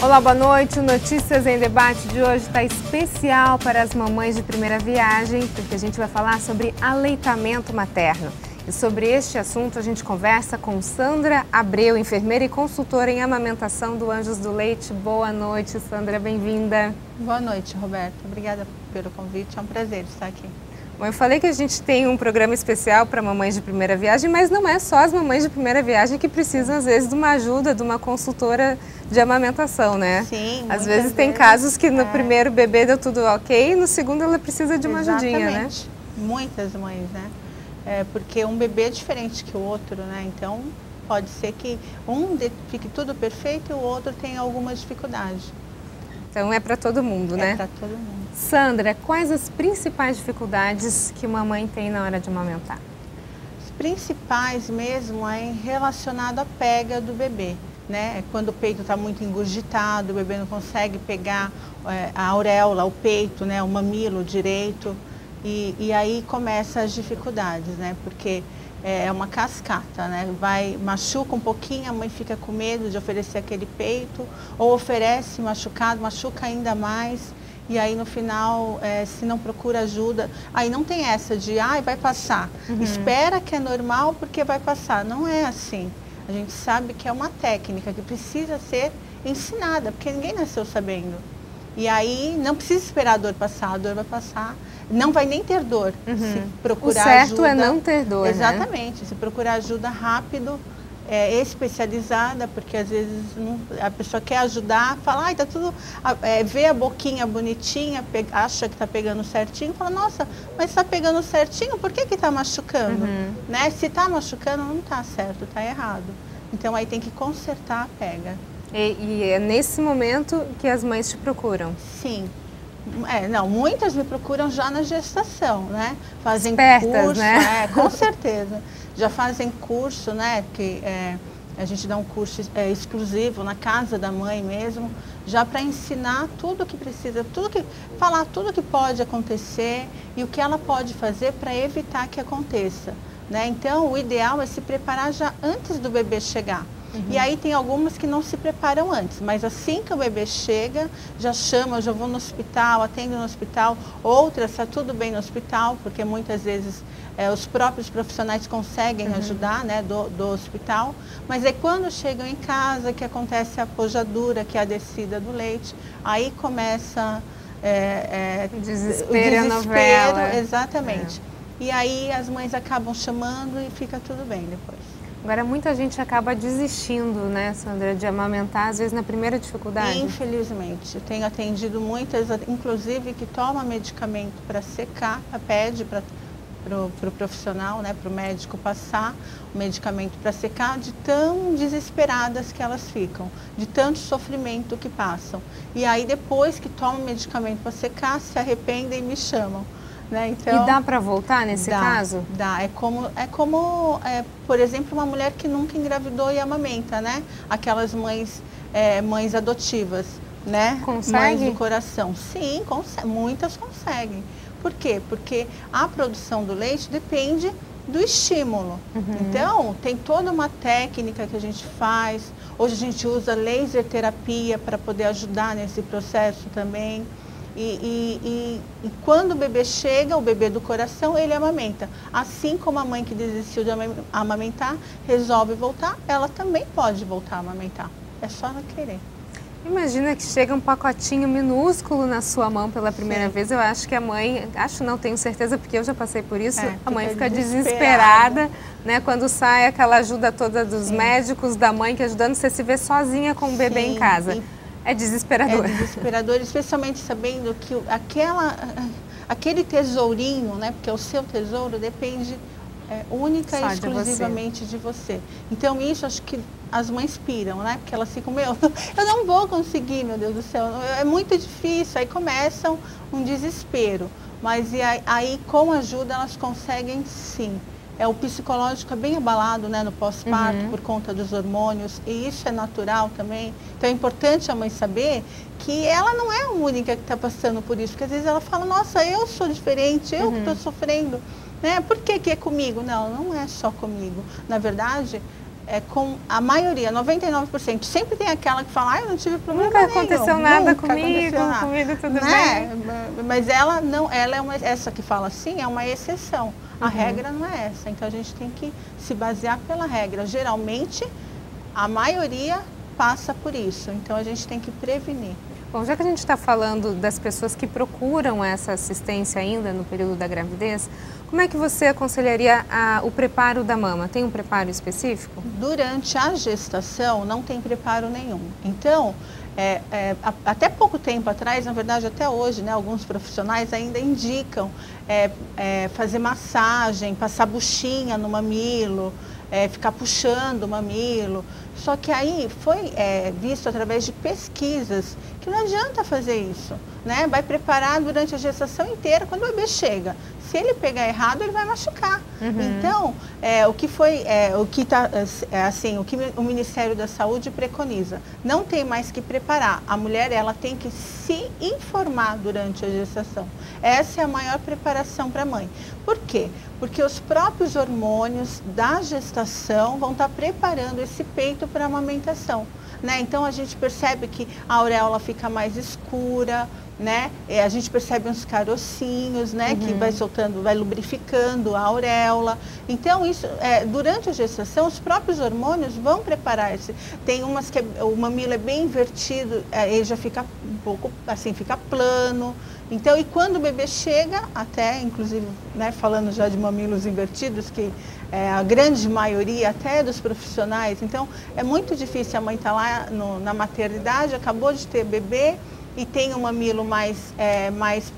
Olá, boa noite. O Notícias em Debate de hoje está especial para as mamães de primeira viagem, porque a gente vai falar sobre aleitamento materno. E sobre este assunto a gente conversa com Sandra Abreu, enfermeira e consultora em amamentação do Anjos do Leite. Boa noite, Sandra, bem-vinda. Boa noite, Roberta. Obrigada pelo convite, é um prazer estar aqui. Bom, eu falei que a gente tem um programa especial para mamães de primeira viagem, mas não é só as mamães de primeira viagem que precisam, às vezes, de uma ajuda, de uma consultora de amamentação, né? Sim, às vezes tem casos que no primeiro bebê deu tudo ok, e no segundo ela precisa de uma ajudinha, né? Muitas mães, né? Porque um bebê é diferente que o outro, né? Então, pode ser que fique tudo perfeito e o outro tenha alguma dificuldade. Então é para todo mundo, né? É para todo mundo. Sandra, quais as principais dificuldades que uma mãe tem na hora de amamentar? As principais mesmo é relacionado à pega do bebê, né? Quando o peito está muito engurgitado, o bebê não consegue pegar a auréola, o peito, né? O mamilo direito, e aí começam as dificuldades, né? Porque é uma cascata, né? Machuca um pouquinho, a mãe fica com medo de oferecer aquele peito, ou oferece machucado, machuca ainda mais, e aí no final, se não procura ajuda, aí não tem essa de, vai passar, espera que é normal porque vai passar. Não é assim. A gente sabe que é uma técnica que precisa ser ensinada, porque ninguém nasceu sabendo. E aí não precisa esperar a dor passar, a dor vai passar. Não vai nem ter dor se procurar ajuda. O certo é não ter dor, exatamente, né? Se procurar ajuda rápido, especializada, porque às vezes a pessoa quer ajudar, fala, tá tudo, vê a boquinha bonitinha, acha que está pegando certinho, fala, nossa, mas está pegando certinho, por que está machucando? Né? Se está machucando, não está certo, está errado. Então aí tem que consertar a pega. E é nesse momento que as mães te procuram? Sim. Muitas me procuram já na gestação, né? Fazem Espertas, curso, né? Com certeza. Já fazem curso, né? Que a gente dá um curso exclusivo na casa da mãe mesmo, já para ensinar tudo o que precisa, falar tudo que pode acontecer e o que ela pode fazer para evitar que aconteça, né? Então, o ideal é se preparar já antes do bebê chegar. E aí tem algumas que não se preparam antes, mas assim que o bebê chega, já chama, já vou no hospital, atendo no hospital. Outras, está tudo bem no hospital, porque muitas vezes os próprios profissionais conseguem ajudar, né, do hospital. Mas é quando chegam em casa que acontece a pojadura, que é a descida do leite, aí começa o desespero, a novela. Exatamente. E aí as mães acabam chamando e fica tudo bem depois. Agora, muita gente acaba desistindo, né, Sandra, de amamentar, às vezes na primeira dificuldade. Infelizmente. Eu tenho atendido muitas, inclusive, que tomam medicamento para secar, pede para o profissional, né, para o médico passar o medicamento para secar, de tão desesperadas que elas ficam, de tanto sofrimento que passam. E aí, depois que tomam o medicamento para secar, se arrependem e me chamam. Né? Então, e dá para voltar nesse caso? Dá. É como, por exemplo, uma mulher que nunca engravidou e amamenta, né? Aquelas mães adotivas, né? Mães do coração. Sim, muitas conseguem. Por quê? Porque a produção do leite depende do estímulo. Então, tem toda uma técnica que a gente faz. Hoje a gente usa laser terapia para poder ajudar nesse processo também. E quando o bebê chega, o bebê do coração, ele amamenta. Assim como a mãe que desistiu de amamentar resolve voltar, ela também pode voltar a amamentar. É só ela querer. Imagina que chega um pacotinho minúsculo na sua mão pela primeira vez. Eu acho que a mãe, tenho certeza, porque eu já passei por isso, a mãe fica desesperada, né? Quando sai aquela ajuda toda dos médicos, da mãe que ajudando, você se vê sozinha com o bebê em casa. É desesperador. É desesperador, especialmente sabendo que aquele tesourinho, né, porque o seu tesouro depende única e exclusivamente de você. Então isso acho que as mães piram, né, porque elas ficam, eu não vou conseguir, meu Deus do céu, é muito difícil, aí começam um desespero. Mas aí com ajuda elas conseguem sim. O psicológico é bem abalado, né, no pós-parto por conta dos hormônios, e isso é natural também. Então é importante a mãe saber que ela não é a única que está passando por isso, porque às vezes ela fala, nossa, eu sou diferente, eu que estou sofrendo, né? Por que é comigo? Não é só comigo. Na verdade, com a maioria, 99%, sempre tem aquela que fala, eu não tive problema nenhum. Nunca aconteceu nada comigo tudo bem. Mas ela não, ela é essa que fala assim, é uma exceção. A regra não é essa, então a gente tem que se basear pela regra. Geralmente, a maioria passa por isso, então a gente tem que prevenir. Bom, já que a gente está falando das pessoas que procuram essa assistência ainda no período da gravidez, como é que você aconselharia o preparo da mama? Tem um preparo específico? Durante a gestação não tem preparo nenhum. Então, até pouco tempo atrás, na verdade até hoje, né, alguns profissionais ainda indicam fazer massagem, passar buchinha no mamilo, ficar puxando o mamilo. Só que aí foi visto através de pesquisas que não adianta fazer isso, né? Vai preparar durante a gestação inteira, quando o bebê chega. Se ele pegar errado, ele vai machucar. Então, o que o Ministério da Saúde preconiza, não tem mais que preparar. A mulher, ela tem que se informar durante a gestação. Essa é a maior preparação para a mãe. Por quê? Porque os próprios hormônios da gestação vão estar preparando esse peito para a amamentação, né? Então a gente percebe que a auréola fica mais escura, né? A gente percebe uns carocinhos, né? Que vai soltando, vai lubrificando a auréola. Então isso, durante a gestação, os próprios hormônios vão preparar esse. Tem umas que o mamilo é bem invertido, ele já fica um pouco assim, fica plano. Então, e quando o bebê chega, até inclusive, né, falando já de mamilos invertidos, que a grande maioria até dos profissionais, então é muito difícil a mãe estar lá na maternidade, acabou de ter bebê e tem um mamilo mais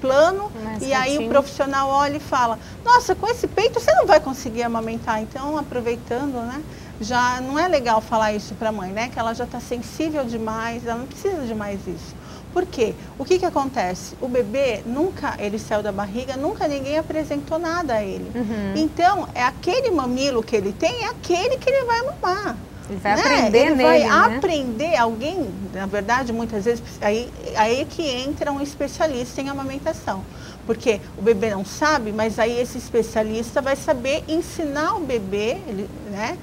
plano, e aí o profissional olha e fala, nossa, com esse peito você não vai conseguir amamentar. Então, aproveitando, né, já não é legal falar isso para a mãe, né, que ela já está sensível demais, ela não precisa de mais isso. Por quê? O que acontece? O bebê, nunca ele saiu da barriga, nunca ninguém apresentou nada a ele. Então, aquele mamilo que ele tem, é aquele que ele vai mamar. Ele vai aprender nele, Ele vai aprender, alguém, na verdade, muitas vezes, aí é que entra um especialista em amamentação. Porque o bebê não sabe, mas aí esse especialista vai saber ensinar o bebê, né,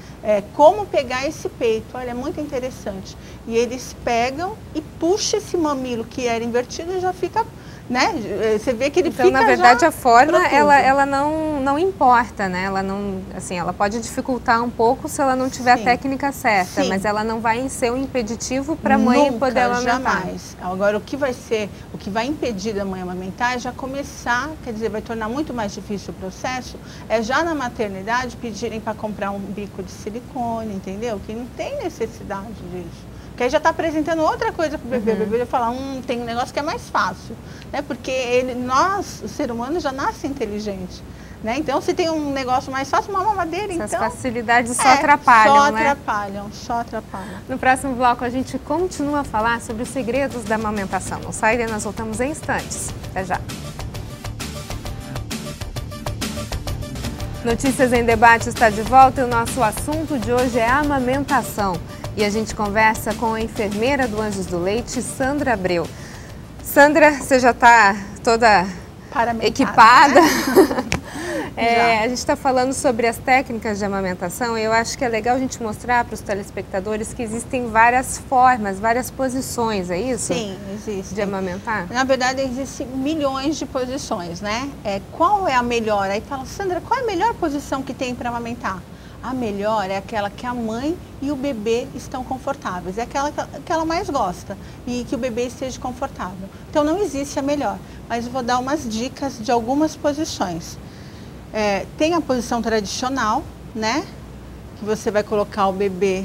como pegar esse peito. Olha, é muito interessante. E eles pegam e puxam esse mamilo que era invertido e já fica, né? Você vê que ele fica. Então, na verdade, a forma, ela não importa, né? Ela não, assim, ela pode dificultar um pouco se ela não tiver a técnica certa, mas ela não vai ser um impeditivo para a mãe poder amamentar. Jamais. Agora, o que vai impedir da mãe amamentar é já começar, quer dizer, vai tornar muito mais difícil o processo, é já na maternidade pedirem para comprar um bico de silicone, entendeu? Que não tem necessidade disso. Porque aí já está apresentando outra coisa para o bebê. O bebê vai falar, tem um negócio que é mais fácil. Né? Porque nós, o ser humano, já nasce inteligente. Né? Então, se tem um negócio mais fácil, uma mamadeira, essas então... facilidades só atrapalham, né? Só atrapalham. No próximo bloco, a gente continua a falar sobre os segredos da amamentação. Não sai daí, nós voltamos em instantes. Até já. Notícias em Debate está de volta e o nosso assunto de hoje é a amamentação. E a gente conversa com a enfermeira do Anjos do Leite, Sandra Abreu. Sandra, você já está toda equipada? Né? A gente está falando sobre as técnicas de amamentação e eu acho que é legal a gente mostrar para os telespectadores que existem várias formas, várias posições, é isso? Sim, existe. De amamentar? Na verdade, existem milhões de posições, né? Qual é a melhor? Aí fala, Sandra, qual é a melhor posição que tem para amamentar? A melhor é aquela que a mãe e o bebê estão confortáveis. É aquela que ela mais gosta e que o bebê esteja confortável. Então, não existe a melhor, mas eu vou dar umas dicas de algumas posições. Tem a posição tradicional, né? Que você vai colocar o bebê,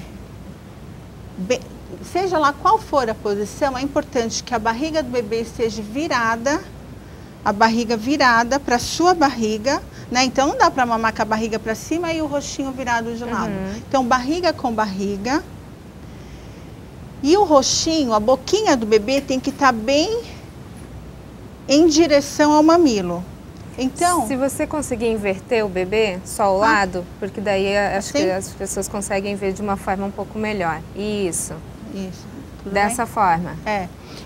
seja lá qual for a posição, é importante que a barriga do bebê esteja virada, a barriga virada para a sua barriga, né? Então não dá para mamar com a barriga para cima e o rostinho virado de lado. Então barriga com barriga. E o rostinho, a boquinha do bebê tem que estar bem em direção ao mamilo. Então, se você conseguir inverter o bebê só ao lado, porque daí acho que as pessoas conseguem ver de uma forma um pouco melhor. Isso. Dessa forma.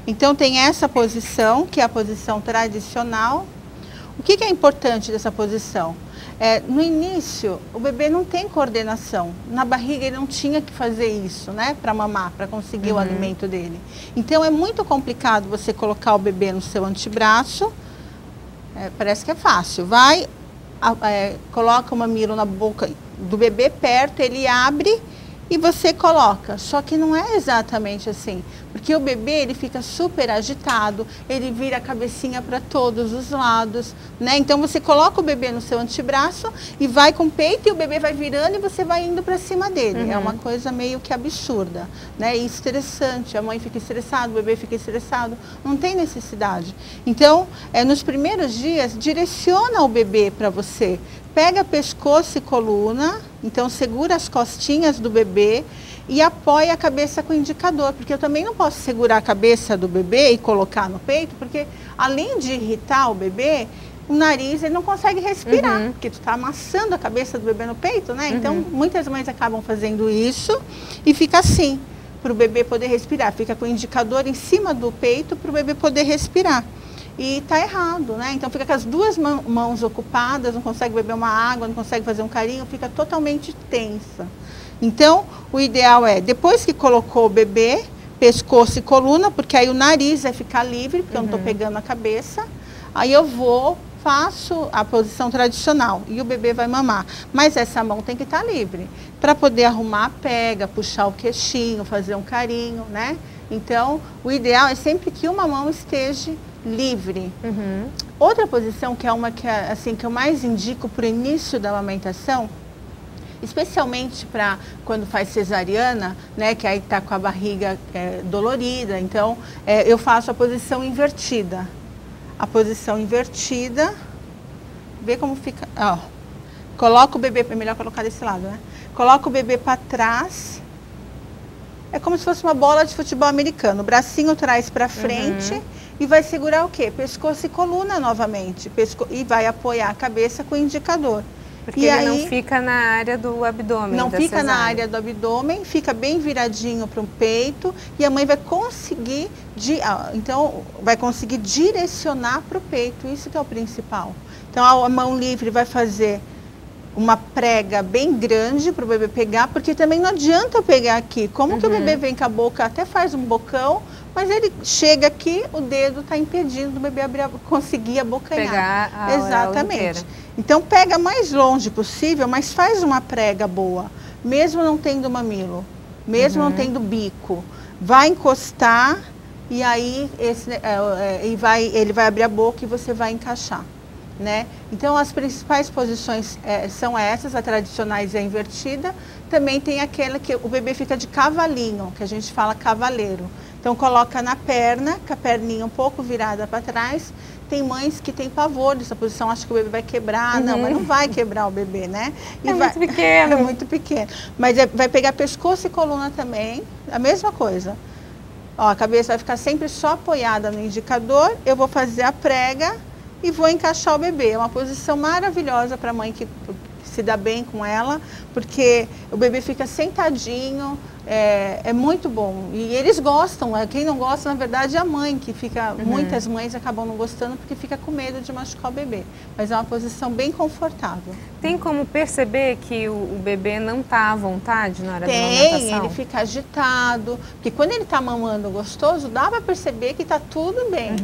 Então tem essa posição, que é a posição tradicional. O que é importante dessa posição? No início, o bebê não tem coordenação. Na barriga ele não tinha que fazer isso, né? Para mamar, para conseguir o alimento dele. Então é muito complicado você colocar o bebê no seu antebraço. Parece que é fácil. Coloca o mamilo na boca do bebê perto, ele abre e você coloca. Só que não é exatamente assim, porque o bebê ele fica super agitado, ele vira a cabecinha para todos os lados, né? Então você coloca o bebê no seu antebraço e vai com o peito e o bebê vai virando e você vai indo para cima dele. É uma coisa meio que absurda, né? E estressante. A mãe fica estressada, o bebê fica estressado. Não tem necessidade. Então, nos primeiros dias, direciona o bebê para você. Pega pescoço e coluna, então segura as costinhas do bebê e apoia a cabeça com o indicador, porque eu também não posso segurar a cabeça do bebê e colocar no peito, porque além de irritar o bebê, o nariz ele não consegue respirar, porque tu está amassando a cabeça do bebê no peito, né? Então muitas mães acabam fazendo isso e fica assim, para o bebê poder respirar, fica com o indicador em cima do peito para o bebê poder respirar. E está errado, né? Então fica com as duas mãos ocupadas, não consegue beber uma água, não consegue fazer um carinho, fica totalmente tensa. Então, o ideal é, depois que colocou o bebê, pescoço e coluna, porque aí o nariz vai ficar livre, porque eu não estou pegando a cabeça, aí eu faço a posição tradicional e o bebê vai mamar. Mas essa mão tem que estar livre, para poder arrumar a pega, puxar o queixinho, fazer um carinho, né? Então, o ideal é sempre que uma mão esteja livre. Outra posição, que é uma que eu mais indico para o início da amamentação, especialmente para quando faz cesariana, né, que aí está com a barriga dolorida, então eu faço a posição invertida. A posição invertida, vê como fica, ó. Coloca o bebê, é melhor colocar desse lado, né? Coloca o bebê para trás. É como se fosse uma bola de futebol americano. O bracinho traz para frente e vai segurar o quê? Pescoço e coluna novamente. E vai apoiar a cabeça com o indicador. Porque ele não fica na área do abdômen. Não fica na área do abdômen, fica bem viradinho para o peito e a mãe vai conseguir, vai conseguir direcionar para o peito. Isso que é o principal. Então a mão livre vai fazer uma prega bem grande para o bebê pegar, porque também não adianta eu pegar aqui. Como que o bebê vem com a boca, até faz um bocão, mas ele chega aqui, o dedo está impedindo do bebê conseguir abocanhar. Pegar a Exatamente. Então pega mais longe possível, mas faz uma prega boa, mesmo não tendo mamilo, mesmo não tendo bico. Vai encostar e aí ele vai abrir a boca e você vai encaixar. Né? Então as principais posições são essas, a tradicionais e a invertida. Também tem aquela que o bebê fica de cavalinho, que a gente fala cavaleiro. Então coloca na perna, com a perninha um pouco virada para trás. Tem mães que têm pavor dessa posição, acho que o bebê vai quebrar. Não, mas não vai quebrar o bebê, né? Muito pequeno. É muito pequeno. Mas vai pegar pescoço e coluna também, a mesma coisa. Ó, a cabeça vai ficar sempre só apoiada no indicador. Eu vou fazer a prega e vou encaixar o bebê. É uma posição maravilhosa para a mãe que se dá bem com ela, porque o bebê fica sentadinho, é muito bom. E eles gostam, quem não gosta, na verdade, é a mãe, que fica, muitas mães acabam não gostando porque fica com medo de machucar o bebê. Mas é uma posição bem confortável. Tem como perceber que o bebê não está à vontade na hora da amamentação? Tem, ele fica agitado, porque quando ele está mamando gostoso, dá para perceber que está tudo bem.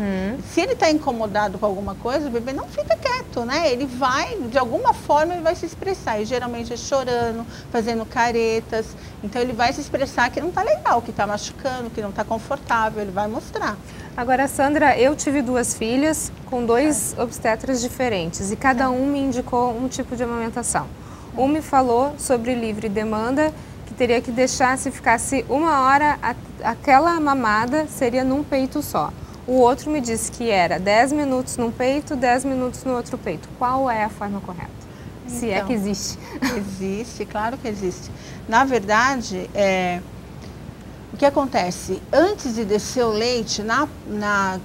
Se ele está incomodado com alguma coisa, o bebê não fica quieto, né? Ele vai, de alguma forma, ele vai se expressar, e geralmente é chorando, fazendo caretas, então ele vai se expressar que não está legal, que está machucando, que não está confortável, ele vai mostrar. Agora, Sandra, eu tive 2 filhas com 2 obstetras diferentes e cada um me indicou um tipo de amamentação. Um me falou sobre livre demanda, que teria que deixar, se ficasse 1 hora, aquela mamada seria num peito só. O outro me disse que era 10 minutos num peito, 10 minutos no outro peito. Qual é a forma correta? Se é que existe. Existe, claro que existe. Na verdade, o que acontece? Antes de descer o leite,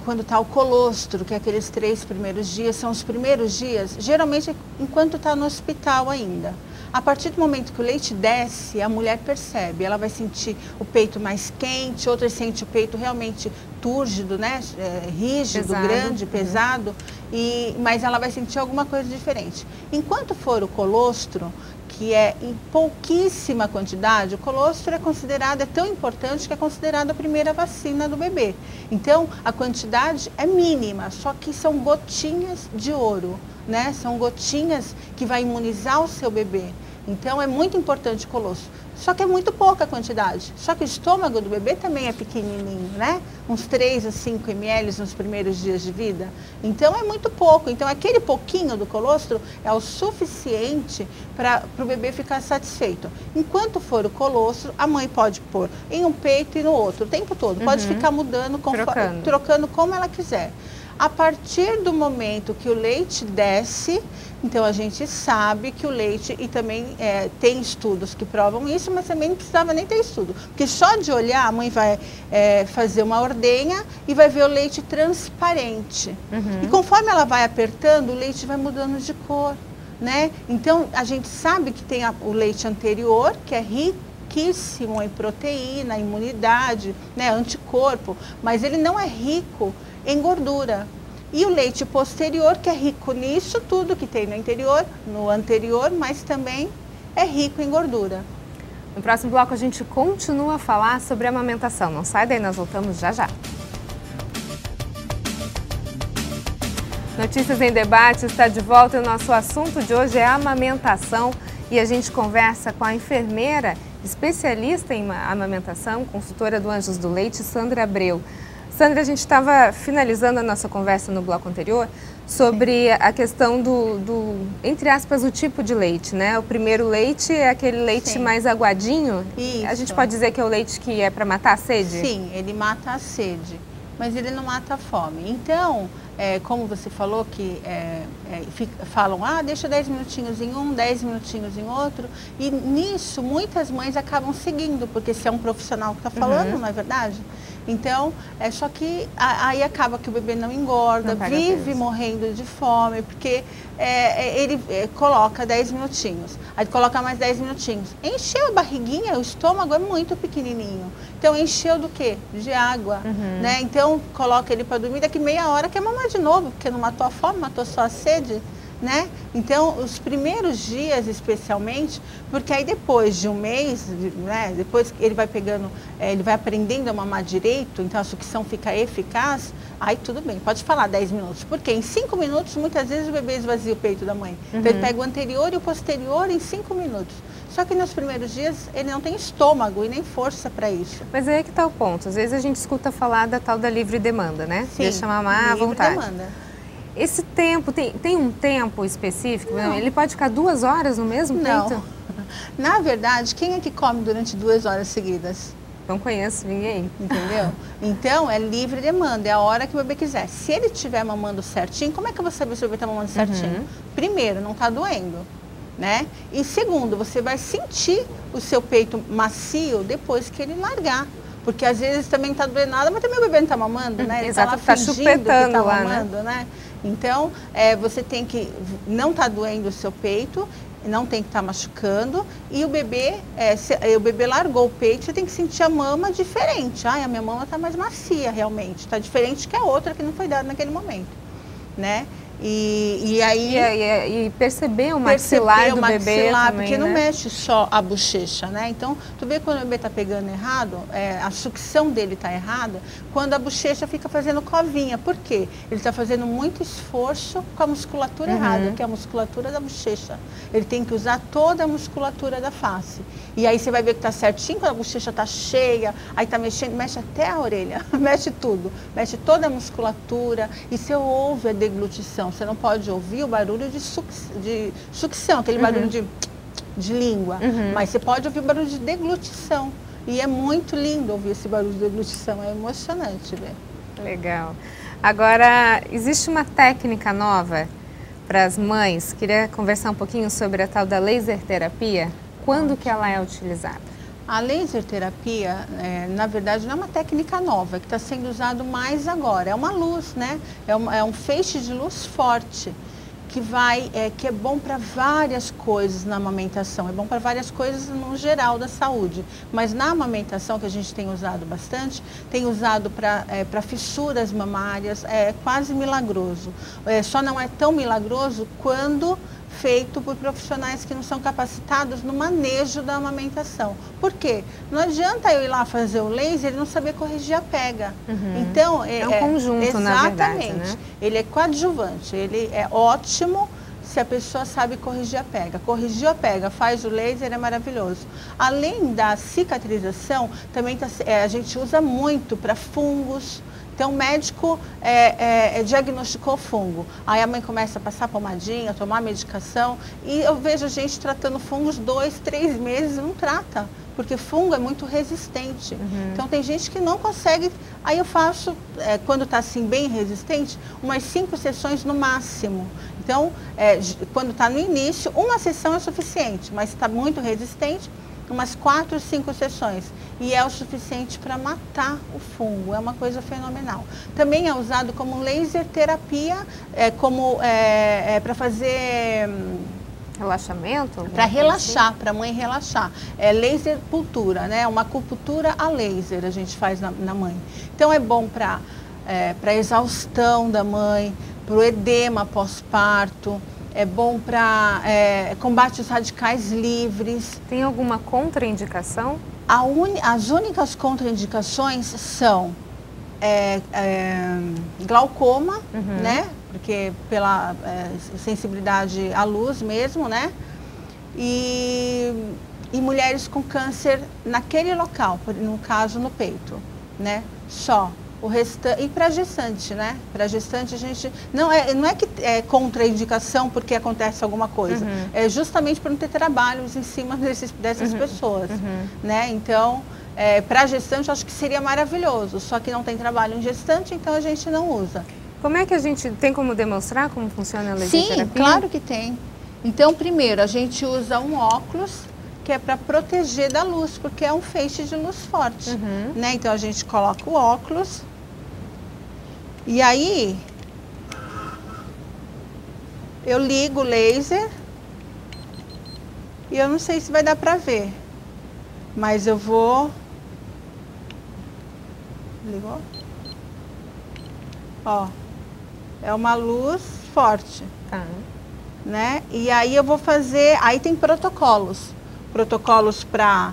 quando está o colostro, que é aqueles 3 primeiros dias, são os primeiros dias, geralmente enquanto está no hospital ainda. A partir do momento que o leite desce, a mulher percebe, ela vai sentir o peito mais quente, outras sente o peito realmente túrgido, né? Rígido, pesado, grande, pesado, mas ela vai sentir alguma coisa diferente. Enquanto for o colostro, que é em pouquíssima quantidade, o colostro é considerado, é tão importante que é considerado a primeira vacina do bebê. Então, a quantidade é mínima, só que são gotinhas de ouro, né? São gotinhas que vai imunizar o seu bebê. Então, é muito importante o colostro. Só que é muito pouca a quantidade. Só que o estômago do bebê também é pequenininho, né? Uns 3 a 5 ml nos primeiros dias de vida. Então, é muito pouco. Então, aquele pouquinho do colostro é o suficiente para o bebê ficar satisfeito. Enquanto for o colostro, a mãe pode pôr em um peito e no outro, o tempo todo. Pode ficar mudando, trocando como ela quiser. A partir do momento que o leite desce, então a gente sabe que o leite, e também tem estudos que provam isso, mas também não precisava nem ter estudo. Porque só de olhar, a mãe vai fazer uma ordenha e vai ver o leite transparente. E conforme ela vai apertando, o leite vai mudando de cor, né? Então a gente sabe que tem o leite anterior, que é riquíssimo em proteína, imunidade, né, anticorpo, mas ele não é rico em gordura. E o leite posterior, que é rico nisso tudo que tem no anterior, mas também é rico em gordura. No próximo bloco a gente continua a falar sobre a amamentação. Não sai daí, nós voltamos já já. Notícias em Debate está de volta e o nosso assunto de hoje é a amamentação. E a gente conversa com a enfermeira especialista em amamentação, consultora do Anjos do Leite, Sandra Abreu. Sandra, a gente estava finalizando a nossa conversa no bloco anterior sobre a questão entre aspas, o tipo de leite, né? O primeiro leite é aquele leite mais aguadinho. Isso. A gente pode dizer que é o leite que é para matar a sede? Sim, ele mata a sede, mas ele não mata a fome. Então, como você falou que falam, deixa 10 minutinhos em um, 10 minutinhos em outro, e nisso muitas mães acabam seguindo, porque se é um profissional que está falando, não é verdade? Então, só que aí acaba que o bebê não engorda, vive morrendo de fome, porque ele coloca 10 minutinhos, aí coloca mais 10 minutinhos. Encheu a barriguinha, o estômago é muito pequenininho. Então, encheu do quê? De água, né? Então, coloca ele para dormir, daqui meia hora quer mamar de novo, porque não matou a fome, matou só a sede. Né? Então, os primeiros dias especialmente, porque aí depois de um mês, né, depois que ele vai pegando, ele vai aprendendo a mamar direito, então a sucção fica eficaz, aí tudo bem, pode falar 10 minutos, porque em 5 minutos muitas vezes o bebê esvazia o peito da mãe. Então ele pega o anterior e o posterior em 5 minutos. Só que nos primeiros dias ele não tem estômago e nem força para isso. Mas aí é que está o ponto, às vezes a gente escuta falar da tal da livre demanda, né? Sim, deixa mamar à vontade. Livre demanda. Esse tempo, tem um tempo específico? Não. Ele pode ficar 2 horas no mesmo peito? Não. Na verdade, quem é que come durante 2 horas seguidas? Não conheço ninguém. Entendeu? Então, é livre demanda, é a hora que o bebê quiser. Se ele estiver mamando certinho, como é que eu vou saber se o bebê está mamando certinho? Primeiro, não está doendo, né? E segundo, você vai sentir o seu peito macio depois que ele largar. Porque às vezes também está doendo nada, mas também o bebê não está mamando, né? Ele Exato, está chupetando tá lá, mamando, né? Então, você tem que não tá doendo o seu peito, não tem que estar machucando, e o bebê largou o peito, você tem que sentir a mama diferente. A minha mama está mais macia realmente, está diferente que a outra que não foi dada naquele momento, né? E perceber o maxilar do bebê também, porque não né? mexe só a bochecha, né? Então, tu vê quando o bebê está pegando errado, a sucção dele está errada, quando a bochecha fica fazendo covinha. Por quê? Ele está fazendo muito esforço com a musculatura errada, que é a musculatura da bochecha. Ele tem que usar toda a musculatura da face. E aí você vai ver que está certinho, quando a bochecha está cheia, aí está mexendo, mexe até a orelha, mexe tudo, mexe toda a musculatura, e você ouve a deglutição. Você não pode ouvir o barulho de sucção, aquele barulho de língua, mas você pode ouvir o barulho de deglutição. E é muito lindo ouvir esse barulho de deglutição, é emocionante ver. Legal. Agora, existe uma técnica nova para as mães? Queria conversar um pouquinho sobre a tal da laser terapia. Quando que ela é utilizada? A laser terapia, na verdade, não é uma técnica nova, que está sendo usado mais agora. É uma luz, né? É um feixe de luz forte. que é bom para várias coisas na amamentação, é bom para várias coisas no geral da saúde, mas na amamentação que a gente tem usado bastante, tem usado para fissuras mamárias, é quase milagroso. Só não é tão milagroso quando feito por profissionais que não são capacitados no manejo da amamentação. Por quê? Não adianta eu ir lá fazer o laser e não saber corrigir a pega. Então, é um conjunto, na verdade, né? Exatamente. Ele é coadjuvante, ele é ótimo se a pessoa sabe corrigir a pega. Corrigiu a pega, faz o laser, é maravilhoso. Além da cicatrização, também a gente usa muito para fungos. Então, o médico diagnosticou fungo. Aí a mãe começa a passar pomadinha, tomar medicação. E eu vejo gente tratando fungos 2, 3 meses e não trata. Porque fungo é muito resistente. Então, tem gente que não consegue. Aí eu faço, quando está assim bem resistente, umas 5 sessões no máximo. Então, quando está no início, uma sessão é suficiente. Mas está muito resistente, umas 4, 5 sessões. E é o suficiente para matar o fungo, é uma coisa fenomenal. Também é usado como laser terapia, para fazer... Relaxamento? Para relaxar, para a mãe relaxar. É laser pultura, né? Uma acupuntura a laser a gente faz na mãe. Então é bom para a exaustão da mãe, para o edema pós-parto. É bom para combate os radicais livres. Tem alguma contraindicação? As únicas contraindicações são glaucoma, né? Porque pela sensibilidade à luz mesmo, né? E mulheres com câncer naquele local, no caso no peito, né? Só. O restante, e para gestante, né? Para gestante a gente não é que é contraindicação porque acontece alguma coisa, é justamente para não ter trabalhos em cima dessas pessoas, né? Então, para gestante eu acho que seria maravilhoso, só que não tem trabalho em gestante, então a gente não usa. Como é que a gente tem como demonstrar como funciona a laser terapia? Sim, claro que tem. Então, primeiro a gente usa um óculos que é para proteger da luz, porque é um feixe de luz forte, né? Então a gente coloca o óculos e aí eu ligo o laser e eu não sei se vai dar para ver, mas eu vou... Ligou? Ó, é uma luz forte, né? E aí eu vou fazer, aí tem protocolos para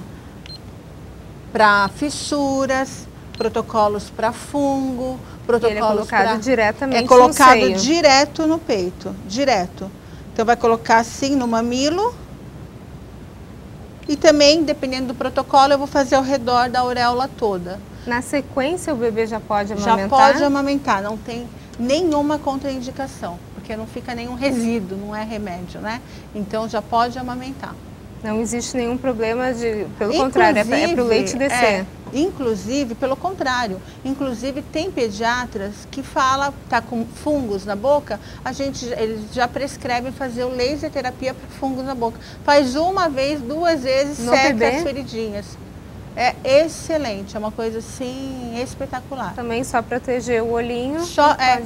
fissuras, protocolos para fungo, protocolos. Ele é colocado diretamente é colocado no seio. Direto no peito, direto. Então vai colocar assim no mamilo. E também, dependendo do protocolo, eu vou fazer ao redor da auréola toda. Na sequência o bebê já pode amamentar? Já pode amamentar, não tem nenhuma contraindicação, porque não fica nenhum resíduo, não é remédio, né? Então já pode amamentar. Não existe nenhum problema pelo contrário, é para o leite descer. Inclusive, pelo contrário, inclusive tem pediatras que falam, tá com fungos na boca, eles já prescrevem fazer o laser terapia para fungos na boca. Faz uma vez, 2 vezes, seca as feridinhas. É excelente, é uma coisa assim espetacular. Também só proteger o olhinho.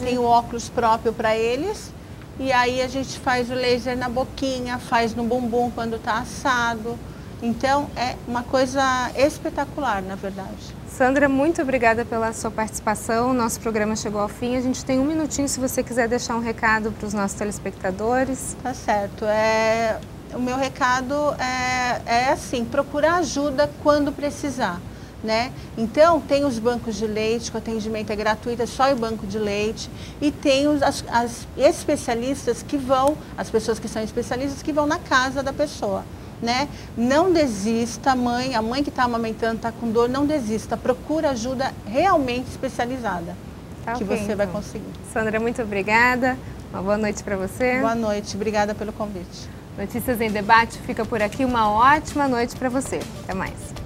Tem o óculos próprio para eles. E aí a gente faz o laser na boquinha, faz no bumbum quando está assado. Então é uma coisa espetacular, na verdade. Sandra, muito obrigada pela sua participação. Nosso programa chegou ao fim. A gente tem 1 minutinho se você quiser deixar um recado para os nossos telespectadores. Tá certo. O meu recado é assim, procurar ajuda quando precisar. Né? Então, tem os bancos de leite, que o atendimento é gratuito, é só o banco de leite. E tem as especialistas que vão, as pessoas que são especialistas que vão na casa da pessoa. Né? Não desista, a mãe que está amamentando, está com dor, não desista. Procura ajuda realmente especializada, que você vai conseguir. Sandra, muito obrigada. Uma boa noite para você. Boa noite, obrigada pelo convite. Notícias em Debate fica por aqui. Uma ótima noite para você. Até mais.